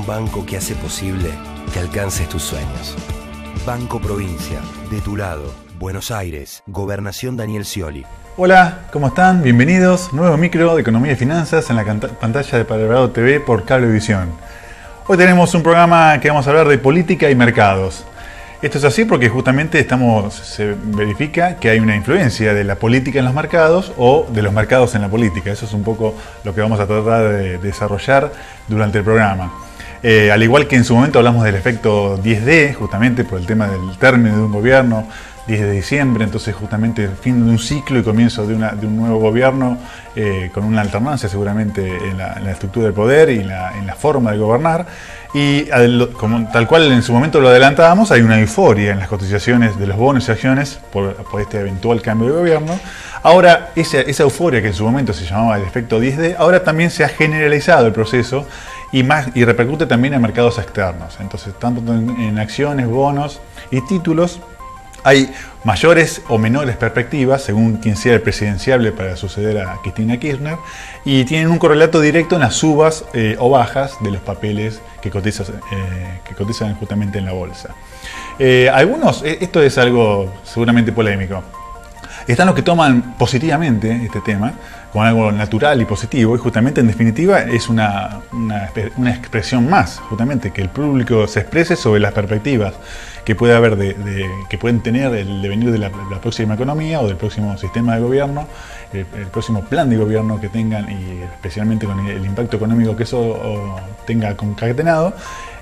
un banco que hace posible que alcances tus sueños. Banco Provincia, de tu lado, Buenos Aires, Gobernación Daniel Scioli. Hola, ¿cómo están? Bienvenidos. Nuevo micro de Economía y Finanzas en la pantalla de Palabra TV por Cablevisión. Hoy tenemos un programa que vamos a hablar de política y mercados. Esto es así porque justamente se verifica que hay una influencia de la política en los mercados o de los mercados en la política. Eso es un poco lo que vamos a tratar de desarrollar durante el programa. Al igual que en su momento hablamos del efecto 10D, justamente por el tema del término de un gobierno, 10 de diciembre, entonces justamente el fin de un ciclo y comienzo de un nuevo gobierno con una alternancia seguramente en la estructura del poder y en la forma de gobernar. Y tal cual en su momento lo adelantábamos, hay una euforia en las cotizaciones de los bonos y acciones por este eventual cambio de gobierno. Ahora, esa euforia que en su momento se llamaba el efecto 10D, ahora también se ha generalizado el proceso y repercute también en mercados externos. Entonces, tanto en acciones, bonos y títulos, hay mayores o menores perspectivas según quien sea el presidenciable para suceder a Cristina Kirchner y tienen un correlato directo en las subas o bajas de los papeles que cotizan justamente en la bolsa. Esto es algo seguramente polémico. Están los que toman positivamente este tema, con algo natural y positivo, y justamente en definitiva es una expresión más, justamente, que el público se exprese sobre las perspectivas que puede haber que pueden tener el devenir de la próxima economía o del próximo sistema de gobierno, el próximo plan de gobierno que tengan y especialmente con el impacto económico que eso tenga concatenado.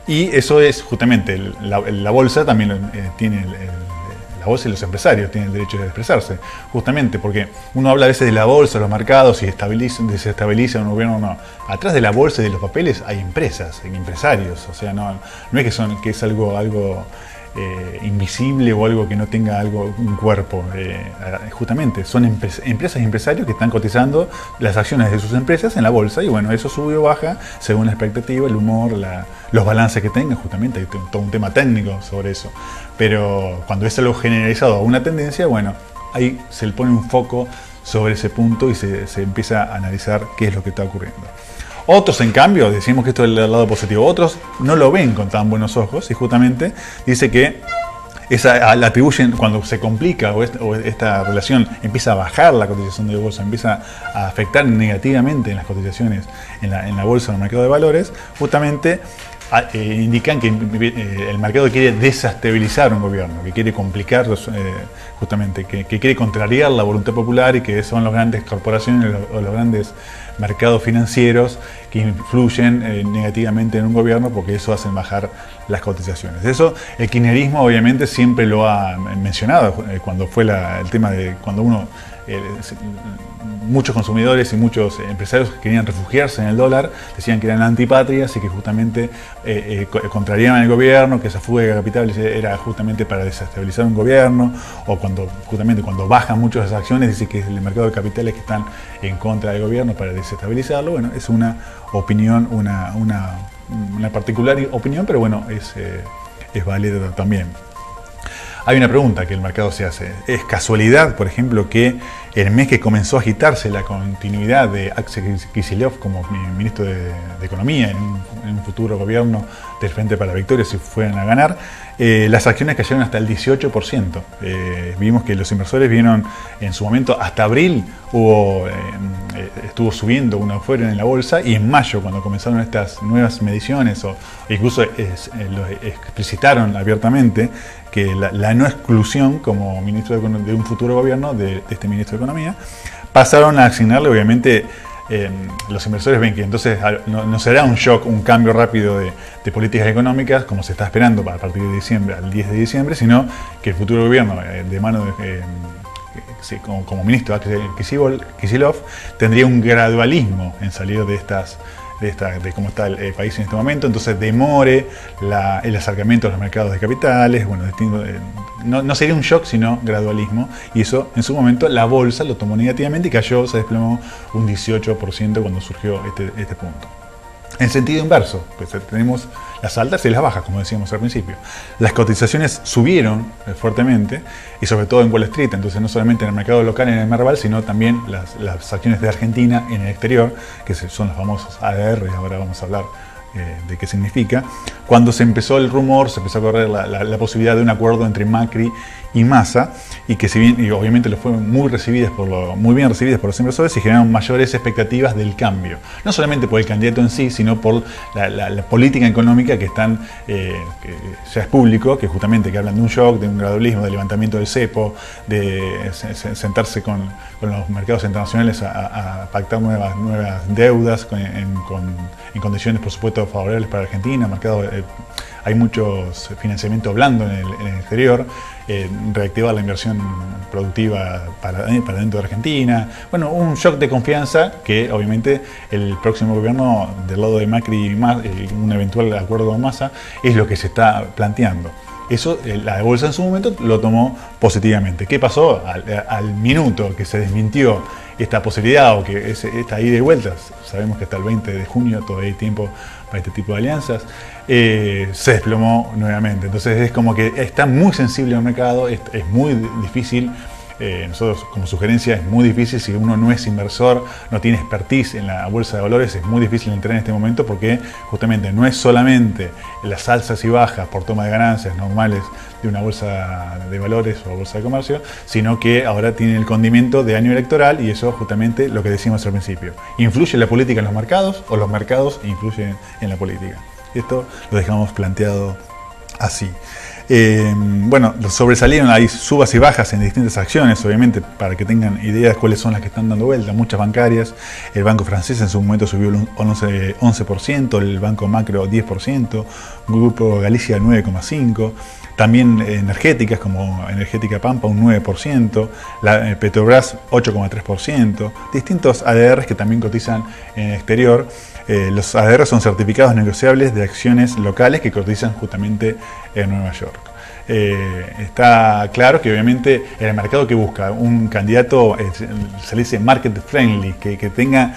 Y eso es justamente, la bolsa también tiene la bolsa y los empresarios tienen el derecho de expresarse, justamente porque uno habla a veces de la bolsa, los mercados y desestabiliza un gobierno o no. Atrás de la bolsa y de los papeles hay empresas, hay empresarios, o sea, no es que es algo invisible o algo que no tenga un cuerpo. Justamente son empresas y empresarios que están cotizando las acciones de sus empresas en la bolsa y bueno, eso sube o baja según la expectativa, el humor, los balances que tengan. Justamente hay todo un tema técnico sobre eso, pero cuando es algo generalizado a una tendencia, bueno, ahí se le pone un foco sobre ese punto y se empieza a analizar qué es lo que está ocurriendo. Otros, en cambio, decimos que esto es el lado positivo, otros no lo ven con tan buenos ojos y justamente dice que la atribuyen cuando se complica o esta relación empieza a bajar la cotización de bolsa, empieza a afectar negativamente en las cotizaciones en la bolsa o en el mercado de valores, justamente indican que el mercado quiere desestabilizar un gobierno, que quiere complicar, justamente, que quiere contrariar la voluntad popular y que son las grandes corporaciones o los grandes mercados financieros que influyen negativamente en un gobierno porque eso hacen bajar las cotizaciones. Eso el kirchnerismo obviamente siempre lo ha mencionado cuando fue el tema de cuando muchos consumidores y muchos empresarios que querían refugiarse en el dólar decían que eran antipatrias y que justamente contrariaban el gobierno, que esa fuga de capitales era justamente para desestabilizar un gobierno, o cuando bajan mucho las acciones dice que es el mercado de capitales que están en contra del gobierno para desestabilizarlo. Bueno, es una opinión, una particular opinión, pero bueno, es válida también. Hay una pregunta que el mercado se hace. ¿Es casualidad, por ejemplo, que el mes que comenzó a agitarse la continuidad de Axel Kicillof como ministro de Economía en un futuro gobierno del Frente para la Victoria, si fueran a ganar, las acciones cayeron hasta el 18%? Vimos que los inversores vieron en su momento, hasta abril estuvo subiendo una euforia en la bolsa, y en mayo, cuando comenzaron estas nuevas mediciones, o incluso lo explicitaron abiertamente, que la no exclusión como ministro de un futuro gobierno de este ministro de Economía, pasaron a asignarle, obviamente, los inversores ven que entonces no será un shock, un cambio rápido de políticas económicas como se está esperando a partir de diciembre al 10 de diciembre, sino que el futuro gobierno de mano como ministro Kicillof tendría un gradualismo en salir de cómo está el país en este momento, entonces demore el acercamiento a los mercados de capitales, bueno, no sería un shock sino gradualismo, y eso en su momento la bolsa lo tomó negativamente y cayó, se desplomó un 18% cuando surgió este punto. En sentido inverso, pues tenemos las altas y las bajas, como decíamos al principio. Las cotizaciones subieron fuertemente, y sobre todo en Wall Street, entonces no solamente en el mercado local, en el Merval, sino también las acciones de Argentina en el exterior, que son los famosos ADR, y ahora vamos a hablar de qué significa, cuando se empezó el rumor, se empezó a correr la posibilidad de un acuerdo entre Macri y Massa, y que si bien, y obviamente lo fueron muy bien recibidas por los inversores, y generaron mayores expectativas del cambio. No solamente por el candidato en sí, sino por la política económica que que ya es público, que justamente que hablan de un shock, de un gradualismo, de levantamiento del cepo, de sentarse con los mercados internacionales a pactar nuevas deudas en condiciones, por supuesto, favorables para Argentina. Hay muchos financiamiento blando en el exterior, reactivar la inversión productiva para dentro de Argentina. Bueno, un shock de confianza que obviamente el próximo gobierno del lado de Macri y un eventual acuerdo con Massa es lo que se está planteando. Eso la bolsa en su momento lo tomó positivamente. ¿Qué pasó? Al minuto que se desmintió esta posibilidad o que esta ida y vuelta, sabemos que hasta el 20 de junio todavía hay tiempo para este tipo de alianzas, se desplomó nuevamente. Entonces es como que está muy sensible al mercado, es muy difícil. Nosotros como sugerencia es muy difícil, si uno no es inversor, no tiene expertise en la bolsa de valores, es muy difícil entrar en este momento porque justamente no es solamente las alzas y bajas por toma de ganancias normales de una bolsa de valores o bolsa de comercio, sino que ahora tiene el condimento de año electoral, y eso justamente lo que decimos al principio. ¿Influye la política en los mercados o los mercados influyen en la política? Esto lo dejamos planteado así. Bueno, sobresalieron, hay subas y bajas en distintas acciones, obviamente, para que tengan ideas cuáles son las que están dando vuelta. Muchas bancarias, el Banco Francés en su momento subió un 11%, el Banco Macro 10%, Grupo Galicia 9,5%, también energéticas como Energética Pampa un 9%, Petrobras 8,3%, distintos ADRs que también cotizan en el exterior. Los ADR son certificados negociables de acciones locales que cotizan justamente en Nueva York. Está claro que obviamente en el mercado que busca un candidato, se le dice market friendly, que tenga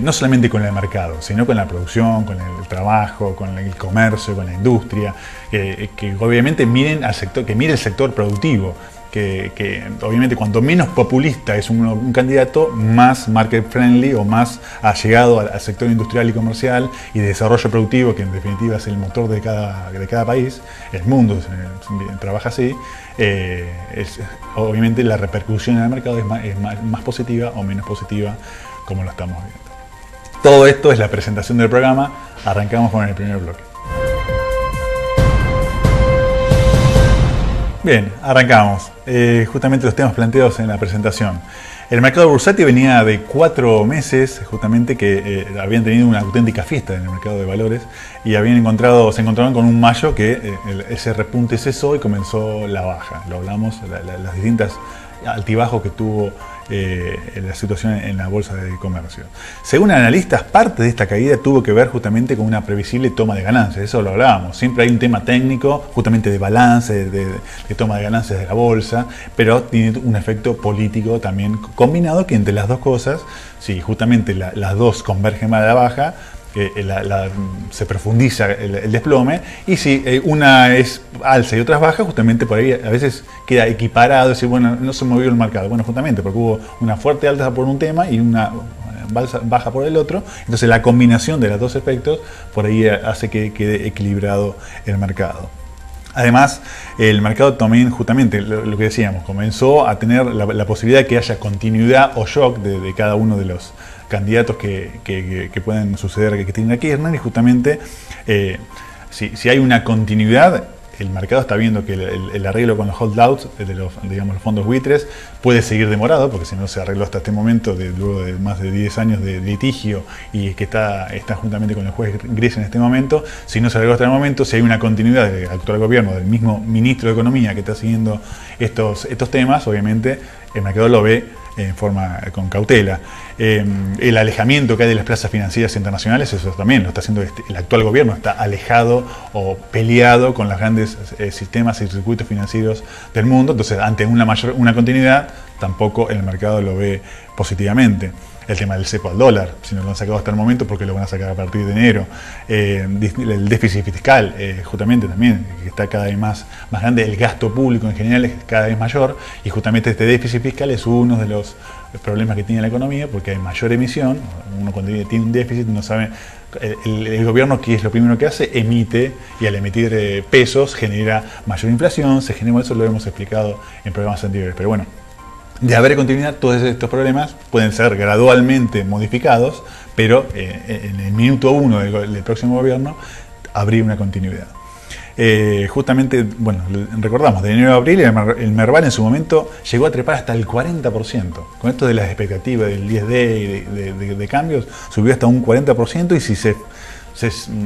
no solamente con el mercado, sino con la producción, con el trabajo, con el comercio, con la industria, que obviamente miren al sector, que mire el sector productivo. Que obviamente cuanto menos populista es un candidato, más market friendly o más allegado al sector industrial y comercial y de desarrollo productivo, que en definitiva es el motor de cada país. El mundo trabaja así. Obviamente la repercusión en el mercado es más positiva o menos positiva, como lo estamos viendo. Todo esto es la presentación del programa. Arrancamos con el primer bloque. Bien, arrancamos. Justamente los temas planteados en la presentación. El mercado bursátil venía de 4 meses, justamente, que habían tenido una auténtica fiesta en el mercado de valores y se encontraron con un mayo que ese repunte cesó y comenzó la baja. Lo hablamos, las distintas altibajos que tuvo la situación en la bolsa de comercio. Según analistas, parte de esta caída tuvo que ver justamente con una previsible toma de ganancias. Eso lo hablábamos. Siempre hay un tema técnico, justamente de balance, de toma de ganancias de la bolsa, pero tiene un efecto político también combinado, que entre las dos cosas, si justamente las dos convergen a la baja, se profundiza el desplome, y si una es alza y otra es baja, justamente por ahí a veces queda equiparado, decir, bueno, no se movió el mercado. Bueno, justamente porque hubo una fuerte alza por un tema y una baja por el otro, entonces la combinación de los dos efectos por ahí hace que quede equilibrado el mercado. Además, el mercado también, justamente lo que decíamos, comenzó a tener la posibilidad de que haya continuidad o shock de cada uno de los candidatos que pueden suceder que tienen a Kirchner, y justamente si hay una continuidad, el mercado está viendo que el arreglo con los holdouts de los fondos buitres puede seguir demorado, porque si no se arregló hasta este momento, luego de más de 10 años de litigio, y que está juntamente con el juez Gris en este momento. Si no se arregló hasta el momento, si hay una continuidad del actual gobierno, del mismo ministro de Economía que está siguiendo estos temas, obviamente el mercado lo ve con cautela. El alejamiento que hay de las plazas financieras internacionales, eso también lo está haciendo el actual gobierno, está alejado o peleado con los grandes sistemas y circuitos financieros del mundo. Entonces, ante una continuidad, tampoco el mercado lo ve positivamente. El tema del cepo al dólar, si no lo han sacado hasta el momento, porque lo van a sacar a partir de enero. El déficit fiscal, justamente también, que está cada vez más grande. El gasto público en general es cada vez mayor, y justamente este déficit fiscal es uno de los problemas que tiene la economía, porque hay mayor emisión. Uno cuando tiene un déficit no sabe el gobierno, ¿qué es lo primero que hace? Emite, y al emitir pesos genera mayor inflación, eso lo hemos explicado en programas anteriores. Pero bueno, de haber continuidad, todos estos problemas pueden ser gradualmente modificados, pero en el minuto 1 del próximo gobierno habría una continuidad. Justamente, bueno, recordamos, de enero a abril el Merval en su momento llegó a trepar hasta el 40%. Con esto de las expectativas del 10D y de cambios, subió hasta un 40%, y si se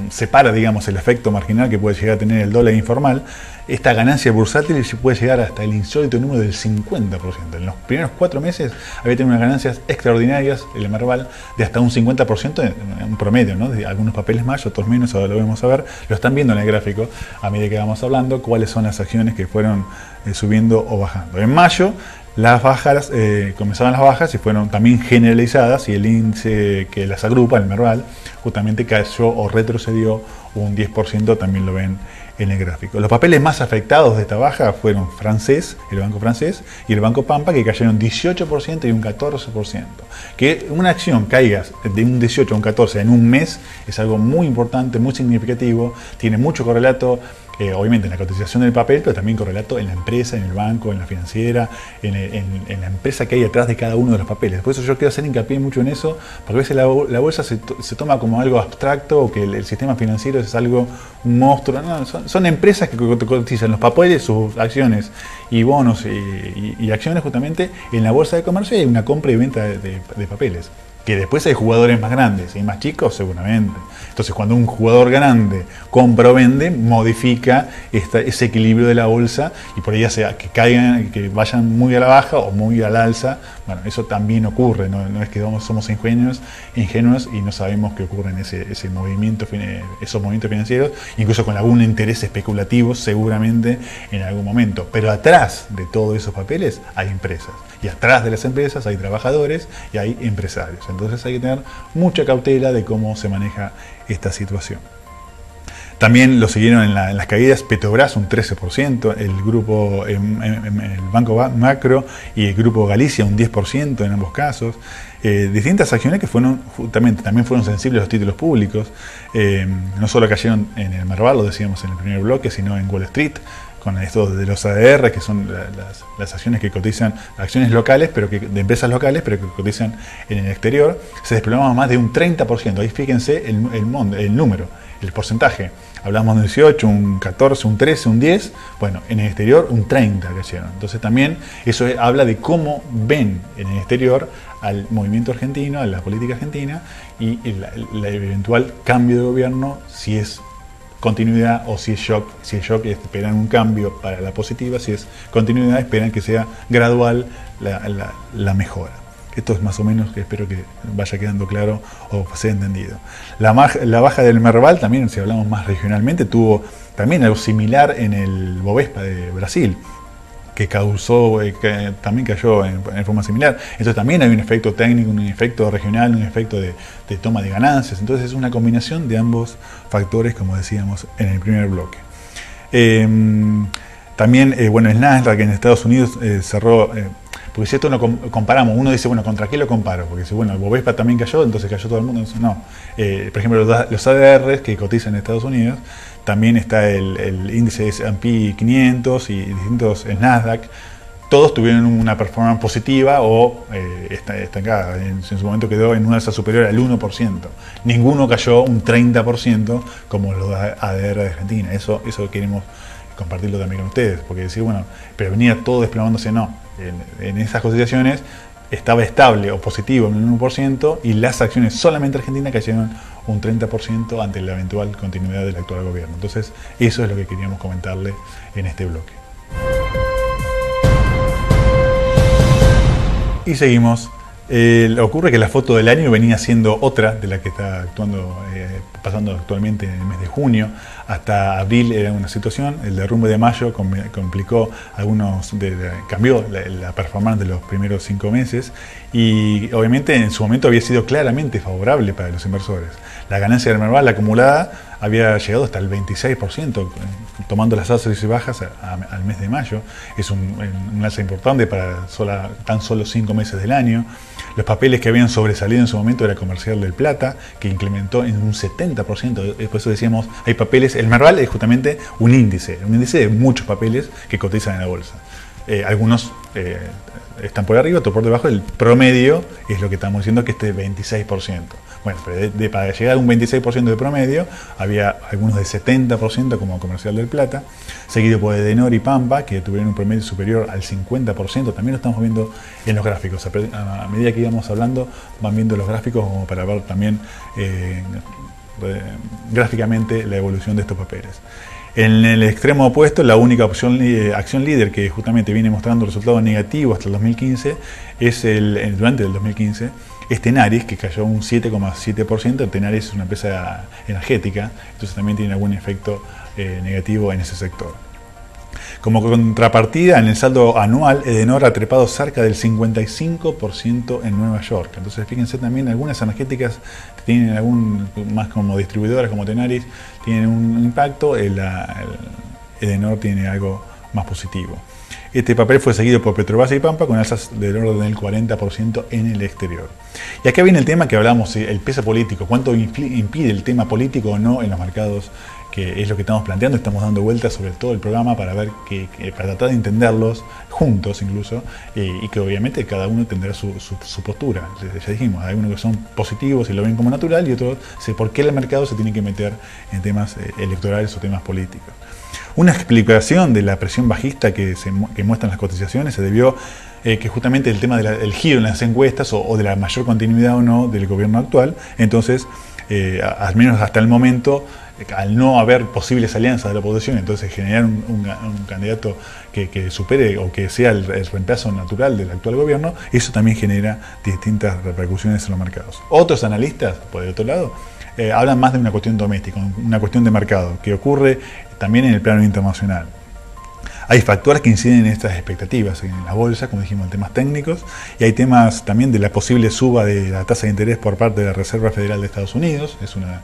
separa, digamos, el efecto marginal que puede llegar a tener el dólar informal, esta ganancia bursátil puede llegar hasta el insólito número del 50%. En los primeros 4 meses había tenido unas ganancias extraordinarias, el Merval, de hasta un 50% en un promedio, ¿no? De algunos papeles más, otros menos, ahora lo vamos a ver. Lo están viendo en el gráfico a medida que vamos hablando, cuáles son las acciones que fueron subiendo o bajando. En mayo, las bajas, comenzaban las bajas y fueron también generalizadas, y el índice que las agrupa, el Merval, justamente cayó o retrocedió un 10%, también lo ven en el gráfico. Los papeles más afectados de esta baja fueron el Banco Francés y el Banco Pampa, que cayeron 18% y un 14%. Que una acción caiga de un 18 a un 14 en un mes es algo muy importante, muy significativo, tiene mucho correlato, obviamente en la cotización del papel, pero también correlato en la empresa, en el banco, en la financiera, en la empresa que hay detrás de cada uno de los papeles. Por eso yo quiero hacer hincapié mucho en eso, porque a veces la bolsa se toma como algo abstracto, o que el sistema financiero es algo, un monstruo. No, son empresas que cotizan los papeles, sus acciones y bonos y acciones justamente en la bolsa de comercio, y hay una compra y venta de papeles. Que después hay jugadores más grandes y más chicos, seguramente. Entonces, cuando un jugador grande compra o vende, modifica ese equilibrio de la bolsa, y por ahí hace que caigan, que vayan muy a la baja o muy al alza. Bueno, eso también ocurre, no es que somos ingenuos y no sabemos qué ocurre en esos movimientos financieros, incluso con algún interés especulativo, seguramente en algún momento. Pero atrás de todos esos papeles hay empresas, y atrás de las empresas hay trabajadores y hay empresarios. Entonces hay que tener mucha cautela de cómo se maneja esta situación. También lo siguieron en las caídas Petrobras, un 13%, el grupo, el Banco Macro y el Grupo Galicia, un 10% en ambos casos. Distintas acciones que también fueron sensibles a los títulos públicos. No solo cayeron en el Merval, lo decíamos en el primer bloque, sino en Wall Street, con esto de los ADR, que son las acciones que cotizan, acciones locales, de empresas locales, pero que cotizan en el exterior, se desplomaban más de un 30%. Ahí fíjense el número, el porcentaje. Hablamos de un 18, un 14, un 13, un 10, bueno, en el exterior un 30 cayeron. Entonces también eso habla de cómo ven en el exterior al movimiento argentino, a la política argentina, y el eventual cambio de gobierno, si es continuidad o si es shock. Si es shock, esperan un cambio para la positiva; si es continuidad, esperan que sea gradual la mejora. Esto es más o menos, que espero que vaya quedando claro o sea entendido. La baja del Merval también, si hablamos más regionalmente, tuvo también algo similar en el Bovespa de Brasil, que también cayó en forma similar. Entonces también hay un efecto técnico, un efecto regional, un efecto de toma de ganancias. Entonces es una combinación de ambos factores, como decíamos en el primer bloque. También, el Nasdaq en Estados Unidos cerró, porque si esto lo comparamos, uno dice, bueno, ¿contra qué lo comparo? Porque si, el Bovespa también cayó, entonces cayó todo el mundo. Entonces, no. Por ejemplo, los ADR que cotizan en Estados Unidos, también está el índice S&P 500 y distintos Nasdaq. Todos tuvieron una performance positiva o estancada. En su momento quedó en una alza superior al 1%. Ninguno cayó un 30% como los ADR de Argentina. Eso queremos compartirlo también con ustedes, porque decir, pero venía todo desplomándose, no. En esas cotizaciones estaba estable o positivo en un 1%, y las acciones solamente argentinas cayeron un 30% ante la eventual continuidad del actual gobierno. Entonces, eso es lo que queríamos comentarle en este bloque. Y seguimos. Ocurre que la foto del año venía siendo otra de la que está pasando actualmente en el mes de junio. Hasta abril era una situación, el derrumbe de mayo complicó cambió la performance de los primeros 5 meses, y obviamente en su momento había sido claramente favorable para los inversores. La ganancia del Merval acumulada había llegado hasta el 26%, tomando las alzas y bajas al mes de mayo. Es un alza importante para tan solo 5 meses del año. Los papeles que habían sobresalido en su momento era el comercial del plata, que incrementó en un 70%. Por eso decíamos, hay papeles, el Merval es justamente un índice de muchos papeles que cotizan en la bolsa. Algunos están por arriba, otros por debajo. El promedio es lo que estamos diciendo, que este 26%. Bueno, pero para llegar a un 26% de promedio, había algunos de 70% como comercial del plata, seguido por Edenor y Pampa, que tuvieron un promedio superior al 50%. También lo estamos viendo en los gráficos. A medida que íbamos hablando, van viendo los gráficos como para ver también gráficamente la evolución de estos papeles. En el extremo opuesto, la única acción líder que justamente viene mostrando resultados negativos hasta el 2015 es durante el 2015 es Tenaris, que cayó un 7,7%. Tenaris es una empresa energética, entonces también tiene algún efecto negativo en ese sector. Como contrapartida, en el saldo anual, Edenor ha trepado cerca del 55% en Nueva York. Entonces, fíjense también, algunas energéticas tienen más como distribuidoras, como Tenaris, tienen un impacto, Edenor tiene algo más positivo. Este papel fue seguido por Petrobras y Pampa con alzas del orden del 40% en el exterior. Y acá viene el tema que hablamos, el peso político, cuánto impide el tema político o no en los mercados, que es lo que estamos planteando. Estamos dando vueltas sobre todo el programa para ver para tratar de entenderlos juntos incluso, y que obviamente cada uno tendrá su postura. Ya dijimos, hay unos que son positivos y lo ven como natural, y otros por qué el mercado se tiene que meter en temas electorales o temas políticos. Una explicación de la presión bajista que muestran las cotizaciones se debió que justamente el tema del giro en las encuestas o de la mayor continuidad o no del gobierno actual. Entonces, al menos hasta el momento, al no haber posibles alianzas de la oposición, entonces generar un candidato que supere o que sea el reemplazo natural del actual gobierno, eso también genera distintas repercusiones en los mercados. Otros analistas, por el otro lado, hablan más de una cuestión doméstica, una cuestión de mercado, que ocurre también en el plano internacional. Hay factores que inciden en estas expectativas en la bolsa, como dijimos, en temas técnicos, y hay temas también de la posible suba de la tasa de interés por parte de la Reserva Federal de Estados Unidos. Es una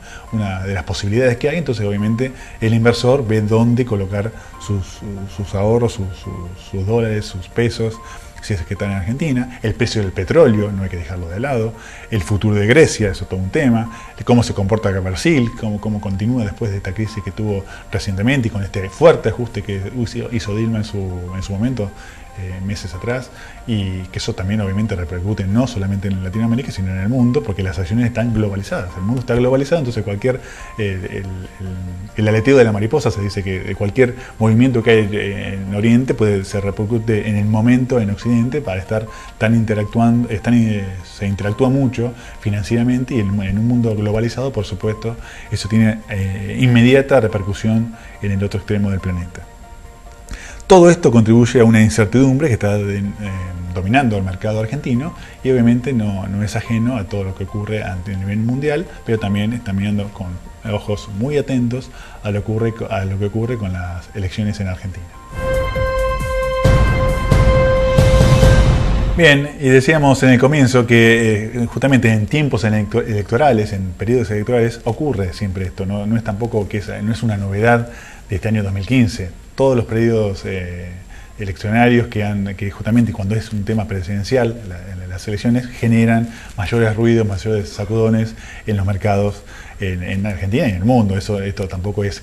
de las posibilidades que hay. Entonces, obviamente, el inversor ve dónde colocar sus ahorros, sus dólares, sus pesos, si es que están en Argentina. El precio del petróleo, no hay que dejarlo de lado. El futuro de Grecia, eso es todo un tema. Cómo se comporta Brasil, cómo continúa después de esta crisis que tuvo recientemente y con este fuerte ajuste que hizo Dilma en su momento, meses atrás, y que eso también obviamente repercute no solamente en Latinoamérica, sino en el mundo, porque las acciones están globalizadas. El mundo está globalizado, entonces el aleteo de la mariposa, se dice que cualquier movimiento que hay en Oriente se repercute en el momento en Occidente, para estar se interactúa mucho financieramente, y en un mundo globalizado, por supuesto, eso tiene inmediata repercusión en el otro extremo del planeta. Todo esto contribuye a una incertidumbre que está dominando el mercado argentino, y obviamente no es ajeno a todo lo que ocurre a nivel mundial, pero también está mirando con ojos muy atentos a lo que ocurre con las elecciones en Argentina. Bien, y decíamos en el comienzo que justamente en tiempos electorales, en periodos electorales, ocurre siempre esto. No es tampoco no es una novedad de este año 2015. Todos los periodos eleccionarios que justamente cuando es un tema presidencial, las elecciones generan mayores ruidos, mayores sacudones en los mercados en Argentina y en el mundo. Esto tampoco es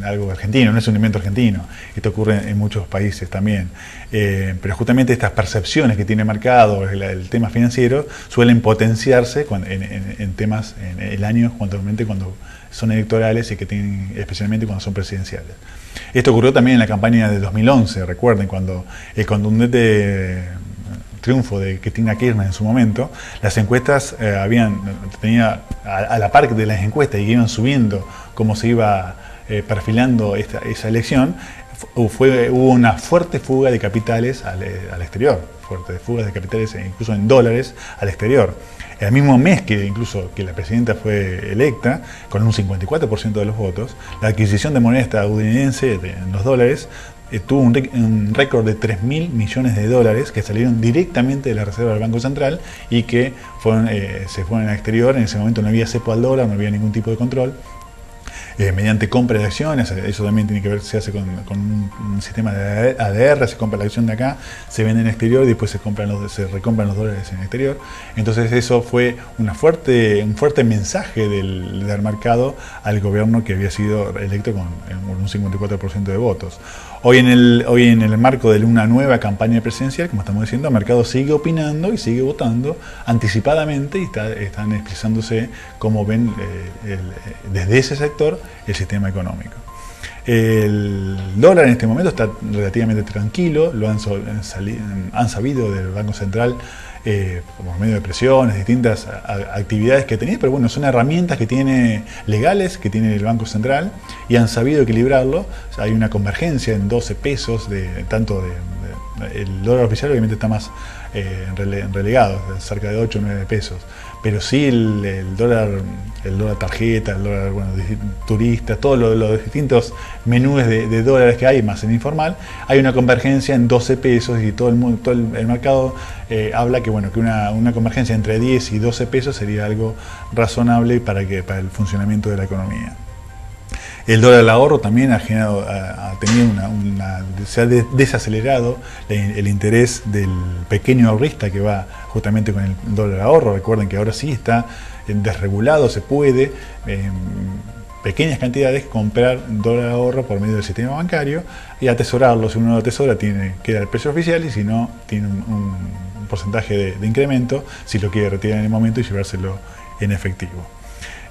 algo argentino, no es un invento argentino. Esto ocurre en muchos países también. Pero justamente estas percepciones que tiene el mercado, el tema financiero, suelen potenciarse en temas en el año, cuando son electorales, y especialmente cuando son presidenciales. Esto ocurrió también en la campaña de 2011, recuerden, cuando el contundente triunfo de Cristina Kirchner en su momento, las encuestas tenía a la par de las encuestas y que iban subiendo cómo se iba perfilando esa elección, hubo una fuerte fuga de capitales al exterior, fuertes fugas de capitales incluso en dólares al exterior. El mismo mes que la presidenta fue electa, con un 54% de los votos, la adquisición de moneda estadounidense en los dólares tuvo un récord de 3.000 millones de dólares que salieron directamente de la reserva del Banco Central y que se fueron al exterior. En ese momento no había cepo al dólar, no había ningún tipo de control. mediante compra de acciones. Eso también tiene que ver, se hace con un sistema de ADR, se compra la acción de acá, se vende en el exterior y después se recompran los dólares en el exterior. Entonces eso fue un fuerte mensaje del mercado al gobierno que había sido electo con un 54% de votos. Hoy en el marco de una nueva campaña presidencial, como estamos diciendo, el mercado sigue opinando y sigue votando anticipadamente y están expresándose cómo ven desde ese sector el sistema económico. El dólar en este momento está relativamente tranquilo, lo han sabido del Banco Central por medio de presiones, distintas actividades que tenía, pero bueno, son herramientas que tiene legales, que tiene el Banco Central, y han sabido equilibrarlo. O sea, hay una convergencia en 12 pesos, el dólar oficial obviamente está más relegado, cerca de 8 o 9 pesos, pero sí el dólar tarjeta, el dólar turista, todos los distintos menús de dólares que hay, más en informal, hay una convergencia en 12 pesos y todo el mercado habla que una convergencia entre 10 y 12 pesos sería algo razonable para el funcionamiento de la economía. El dólar al ahorro también se ha desacelerado el interés del pequeño ahorrista que va justamente con el dólar al ahorro. Recuerden que ahora sí está desregulado, se puede en pequeñas cantidades comprar dólar al ahorro por medio del sistema bancario y atesorarlo. Si uno lo atesora queda el precio oficial, y si no, tiene un porcentaje de incremento si lo quiere retirar en el momento y llevárselo en efectivo.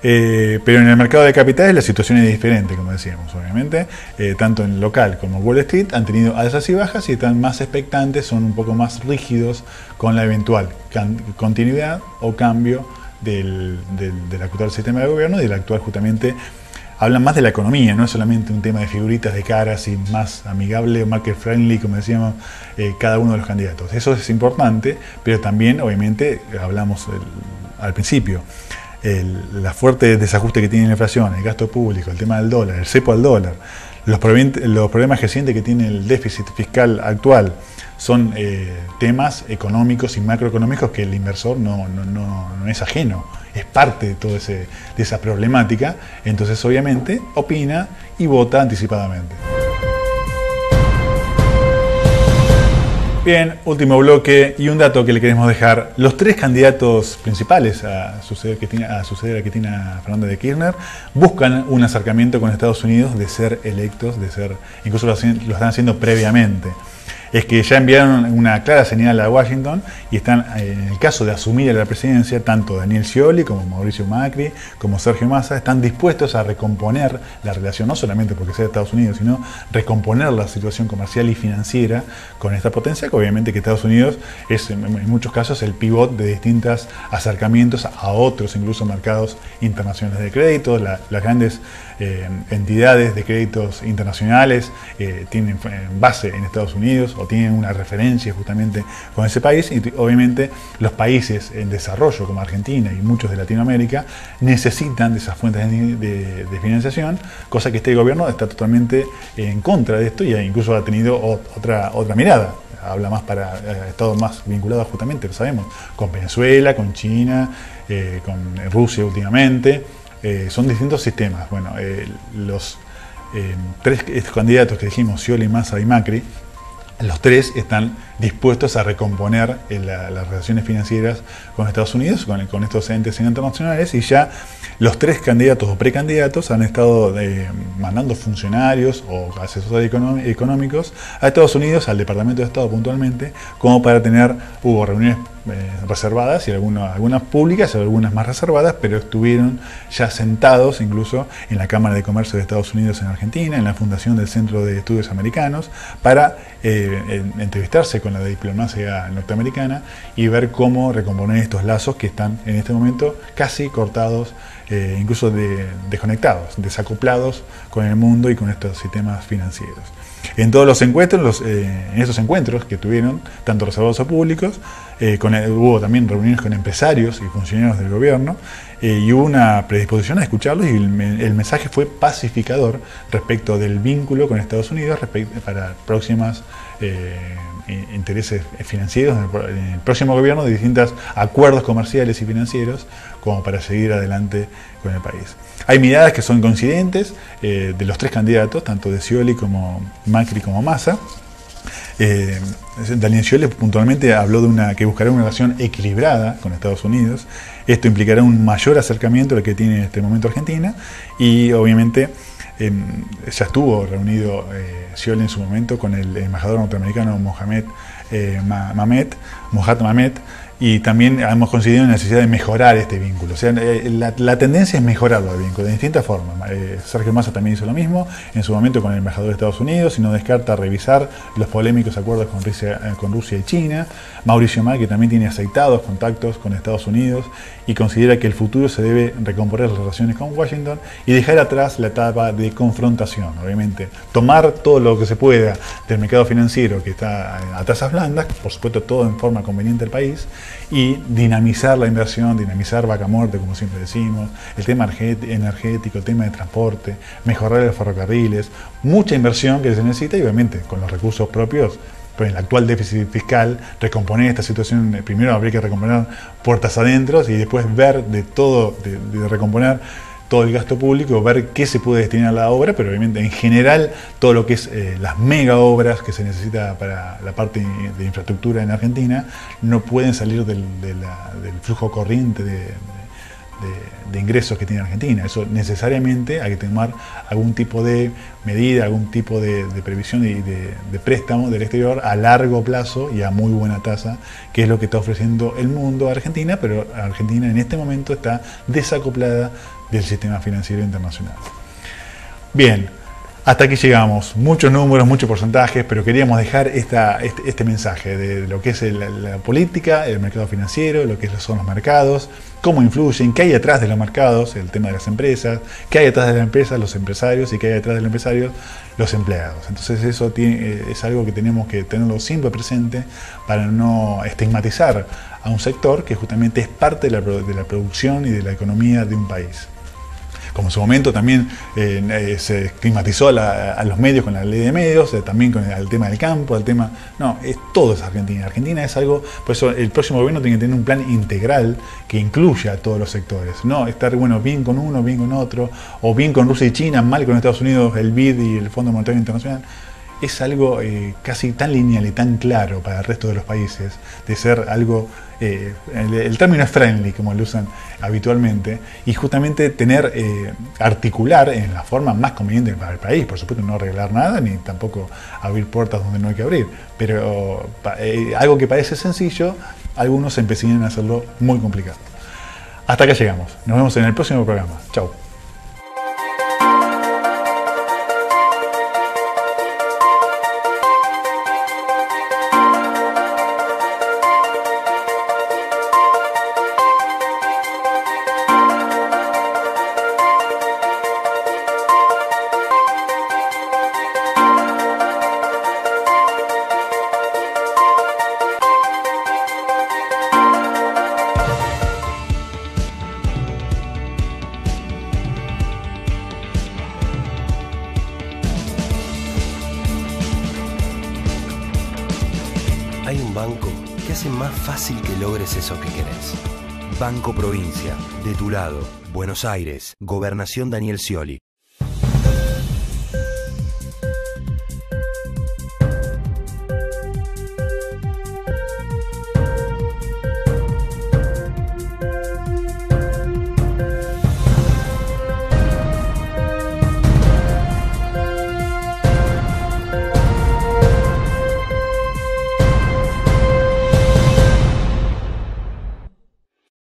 Pero en el mercado de capitales la situación es diferente, como decíamos, obviamente. Tanto en local como Wall Street han tenido alzas y bajas y están más expectantes, son un poco más rígidos con la eventual continuidad o cambio del actual sistema de gobierno y del actual, justamente. Hablan más de la economía, no es solamente un tema de figuritas de caras y más amigable o market friendly, como decíamos, cada uno de los candidatos. Eso es importante, pero también, obviamente, hablamos al principio, la fuerte desajuste que tiene la inflación, el gasto público, el tema del dólar, el cepo al dólar, los problemas recientes que tiene el déficit fiscal actual, son temas económicos y macroeconómicos que el inversor no es ajeno, es parte de toda esa problemática. Entonces obviamente opina y vota anticipadamente. Bien, último bloque y un dato que le queremos dejar. Los tres candidatos principales a suceder a Cristina Fernández de Kirchner buscan un acercamiento con Estados Unidos, de ser electos, incluso lo están haciendo previamente. Es que ya enviaron una clara señal a Washington y están, en el caso de asumir la presidencia, tanto Daniel Scioli como Mauricio Macri, como Sergio Massa, están dispuestos a recomponer la relación, no solamente porque sea de Estados Unidos, sino recomponer la situación comercial y financiera con esta potencia, que obviamente que Estados Unidos es en muchos casos el pivot de distintos acercamientos a otros, incluso mercados internacionales de crédito. Las grandes entidades de créditos internacionales tienen base en Estados Unidos o tienen una referencia justamente con ese país, y obviamente los países en desarrollo como Argentina y muchos de Latinoamérica necesitan de esas fuentes de financiación, cosa que este gobierno está totalmente en contra de esto y incluso ha tenido otra mirada. Habla más para estados más vinculados justamente, lo sabemos, con Venezuela, con China, con Rusia últimamente. Son distintos sistemas. Bueno, los tres candidatos que dijimos, Scioli, Massa y Macri, los tres están dispuestos a recomponer las relaciones financieras con Estados Unidos, con estos entes internacionales, y ya los tres candidatos o precandidatos han estado mandando funcionarios o asesores económicos a Estados Unidos, al Departamento de Estado puntualmente, como para hubo reuniones reservadas y algunas públicas y algunas más reservadas, pero estuvieron ya sentados incluso en la Cámara de Comercio de Estados Unidos en Argentina, en la fundación del Centro de Estudios Americanos, para entrevistarse con la diplomacia norteamericana y ver cómo recomponer estos lazos que están en este momento casi cortados, incluso desconectados, desacoplados con el mundo y con estos sistemas financieros. En todos los encuentros, en esos encuentros que tuvieron, tanto reservados o públicos, Hubo también reuniones con empresarios y funcionarios del gobierno, y hubo una predisposición a escucharlos, y el mensaje fue pacificador respecto del vínculo con Estados Unidos para próximas intereses financieros en el próximo gobierno, de distintos acuerdos comerciales y financieros, como para seguir adelante con el país. Hay miradas que son coincidentes de los tres candidatos, tanto de Scioli como Macri como Massa. Daniel Scioli puntualmente habló de que buscará una relación equilibrada con Estados Unidos. Esto implicará un mayor acercamiento al que tiene en este momento Argentina, y obviamente ya estuvo reunido Scioli en su momento con el embajador norteamericano Mohamed Mamet, y también hemos considerado la necesidad de mejorar este vínculo. O sea, la tendencia es mejorarlo el vínculo de distintas formas. Sergio Massa también hizo lo mismo en su momento con el embajador de Estados Unidos, y no descarta revisar los polémicos acuerdos con Rusia y China. Mauricio Macri también tiene aceitados contactos con Estados Unidos y considera que el futuro se debe recomponer las relaciones con Washington y dejar atrás la etapa de confrontación. Obviamente, tomar todo lo que se pueda del mercado financiero que está a tasas blandas, por supuesto todo en forma conveniente al país, y dinamizar la inversión, dinamizar vaca muerta, como siempre decimos, el tema energético, el tema de transporte, mejorar los ferrocarriles, mucha inversión que se necesita, y obviamente con los recursos propios, pues en el actual déficit fiscal, recomponer esta situación. Primero habría que recomponer puertas adentro, y después ver de recomponer todo el gasto público, ver qué se puede destinar a la obra, pero obviamente en general todo lo que es las mega obras que se necesita para la parte de infraestructura en Argentina no pueden salir del flujo corriente de ingresos que tiene Argentina. Eso necesariamente hay que tomar algún tipo de medida, algún tipo de previsión y de préstamo del exterior a largo plazo y a muy buena tasa, que es lo que está ofreciendo el mundo a Argentina, pero Argentina en este momento está desacoplada del sistema financiero internacional. Bien, hasta aquí llegamos. Muchos números, muchos porcentajes, pero queríamos dejar este mensaje de lo que es la política, el mercado financiero, lo que son los mercados, cómo influyen, qué hay detrás de los mercados, el tema de las empresas, qué hay detrás de las empresas, los empresarios, y qué hay detrás de los empresarios, los empleados. Entonces eso es algo que tenemos que tenerlo siempre presente para no estigmatizar a un sector que justamente es parte de la producción y de la economía de un país. Como en su momento también se estigmatizó a los medios con la ley de medios, también con el tema del campo, todo es Argentina. Argentina es algo, por eso el próximo gobierno tiene que tener un plan integral que incluya a todos los sectores. No estar bien con uno, bien con otro, o bien con Rusia y China, mal con Estados Unidos, el BID y el Fondo Monetario Internacional. Es algo casi tan lineal y tan claro para el resto de los países, de ser algo, el término es friendly, como lo usan habitualmente, y justamente articular en la forma más conveniente para el país. Por supuesto, no arreglar nada, ni tampoco abrir puertas donde no hay que abrir, pero algo que parece sencillo, algunos se empeñan a hacerlo muy complicado. Hasta acá llegamos. Nos vemos en el próximo programa. Chau. Hay un banco que hace más fácil que logres eso que querés. Banco Provincia, de tu lado, Buenos Aires, Gobernación Daniel Scioli.